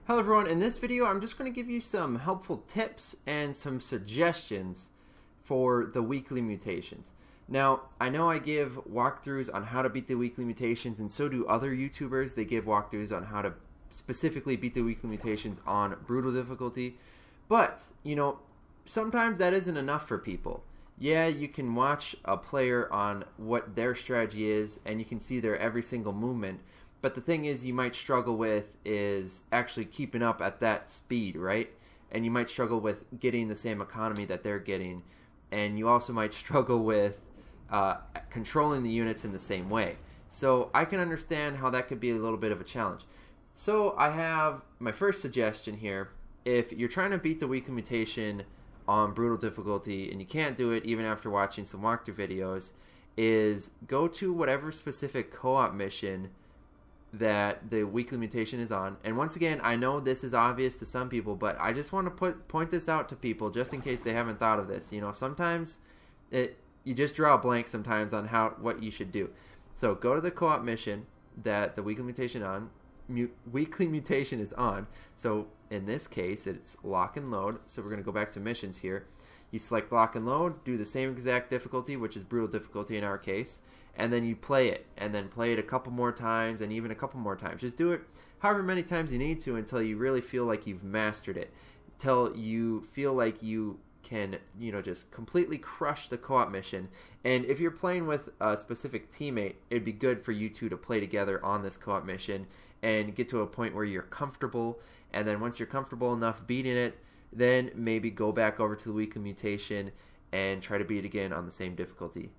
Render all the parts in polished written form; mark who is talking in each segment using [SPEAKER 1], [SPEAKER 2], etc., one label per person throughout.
[SPEAKER 1] Hello everyone, in this video I'm just going to give you some helpful tips and some suggestions for the weekly mutations. Now, I know I give walkthroughs on how to beat the weekly mutations, and so do other YouTubers. They give walkthroughs on how to specifically beat the weekly mutations on brutal difficulty, but, sometimes that isn't enough for people. Yeah, you can watch a player on what their strategy is, and you can see their every single movement. But the thing is, you might struggle with is actually keeping up at that speed, right? And you might struggle with getting the same economy that they're getting. And you also might struggle with controlling the units in the same way. So I can understand how that could be a little bit of a challenge. So I have my first suggestion here. If you're trying to beat the weekly mutation on brutal difficulty and you can't do it even after watching some walkthrough videos, is go to whatever specific co-op mission that the weekly mutation is on. And once again, I know this is obvious to some people, but I just want to point this out to people just in case they haven't thought of this. Sometimes you just draw a blank sometimes on what you should do. So go to the co-op mission that the weekly mutation is on. So in this case, it's lock and load. So we're going to go back to missions here. You select lock and load, do the same exact difficulty, which is brutal difficulty in our case, and then you play it, and then play it a couple more times, and even a couple more times. Just do it however many times you need to until you really feel like you've mastered it, until you feel like you can, just completely crush the co-op mission. And if you're playing with a specific teammate, it'd be good for you two to play together on this co-op mission and get to a point where you're comfortable, and then once you're comfortable enough beating it, then maybe go back over to the weekly mutation and try to beat it again on the same difficulty,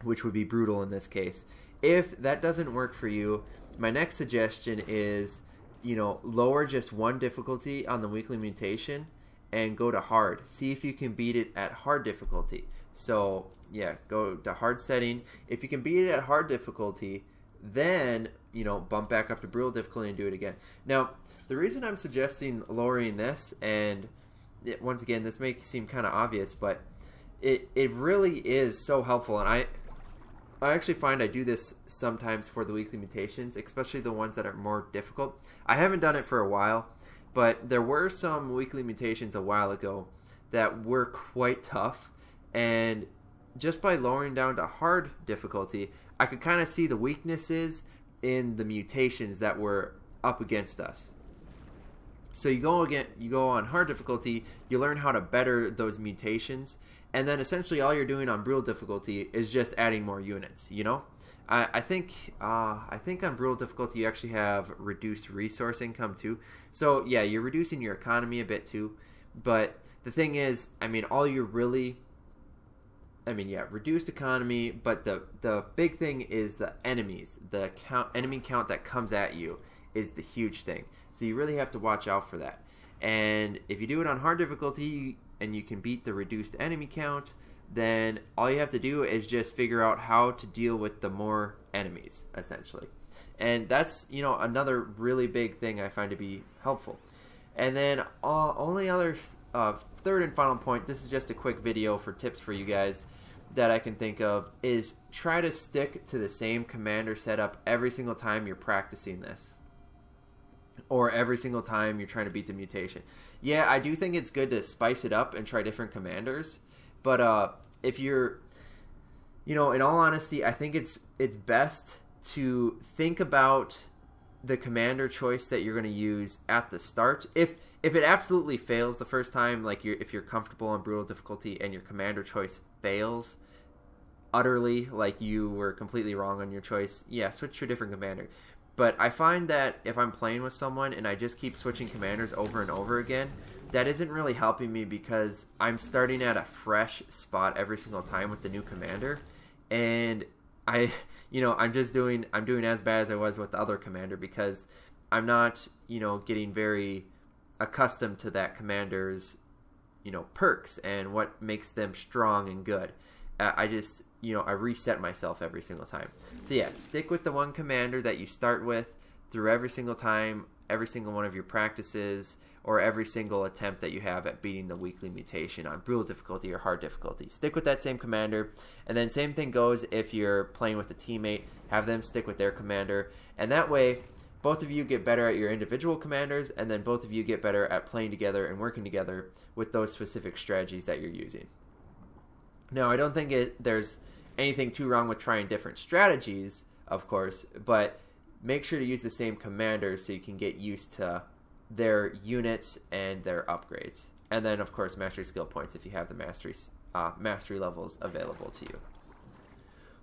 [SPEAKER 1] which would be brutal in this case. If that doesn't work for you, my next suggestion is, lower just one difficulty on the weekly mutation and go to hard. See if you can beat it at hard difficulty. So yeah, go to hard setting. If you can beat it at hard difficulty, then bump back up to brutal difficulty and do it again. Now, the reason I'm suggesting lowering this, and once again, this may seem kind of obvious, but it really is so helpful. And I actually find I do this sometimes for the weekly mutations, especially the ones that are more difficult. I haven't done it for a while, but there were some weekly mutations a while ago that were quite tough, and just by lowering down to hard difficulty, I could kind of see the weaknesses in the mutations that were up against us. So you go on hard difficulty, you learn how to better those mutations, and then essentially all you're doing on brutal difficulty is just adding more units. I think on brutal difficulty you actually have reduced resource income too. So yeah, you're reducing your economy a bit too. But the thing is, reduced economy. But the big thing is the enemies, the enemy count that comes at you is the huge thing. So you really have to watch out for that. And if you do it on hard difficulty and you can beat the reduced enemy count, then all you have to do is just figure out how to deal with the more enemies, essentially. And that's, another really big thing I find to be helpful. And then only other third and final point, this is just a quick video for tips for you guys that I can think of, is try to stick to the same commander setup every single time you're practicing this, or every single time you're trying to beat the mutation. Yeah, I do think it's good to spice it up and try different commanders, but if you're, in all honesty, I think it's best to think about the commander choice that you're going to use at the start. If it absolutely fails the first time, like if you're comfortable on brutal difficulty and your commander choice fails utterly, like you were completely wrong on your choice, yeah, switch to a different commander. But I find that if I'm playing with someone and I just keep switching commanders over and over again, that isn't really helping me because I'm starting at a fresh spot every single time with the new commander, and I'm doing as bad as I was with the other commander because I'm not, getting very accustomed to that commander's, perks and what makes them strong and good. I just, I reset myself every single time. So yeah, stick with the one commander that you start with through every single time, every single one of your practices, or every single attempt that you have at beating the weekly mutation on brutal difficulty or hard difficulty. Stick with that same commander, and then same thing goes if you're playing with a teammate, have them stick with their commander, and that way both of you get better at your individual commanders, and then both of you get better at playing together and working together with those specific strategies that you're using. Now, I don't think there's anything too wrong with trying different strategies, of course, but make sure to use the same commanders so you can get used to their units and their upgrades. And then, of course, mastery skill points if you have the mastery levels available to you.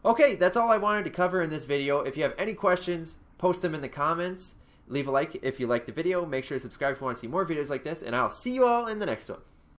[SPEAKER 1] Okay, that's all I wanted to cover in this video. If you have any questions, post them in the comments. Leave a like if you liked the video. Make sure to subscribe if you want to see more videos like this, and I'll see you all in the next one.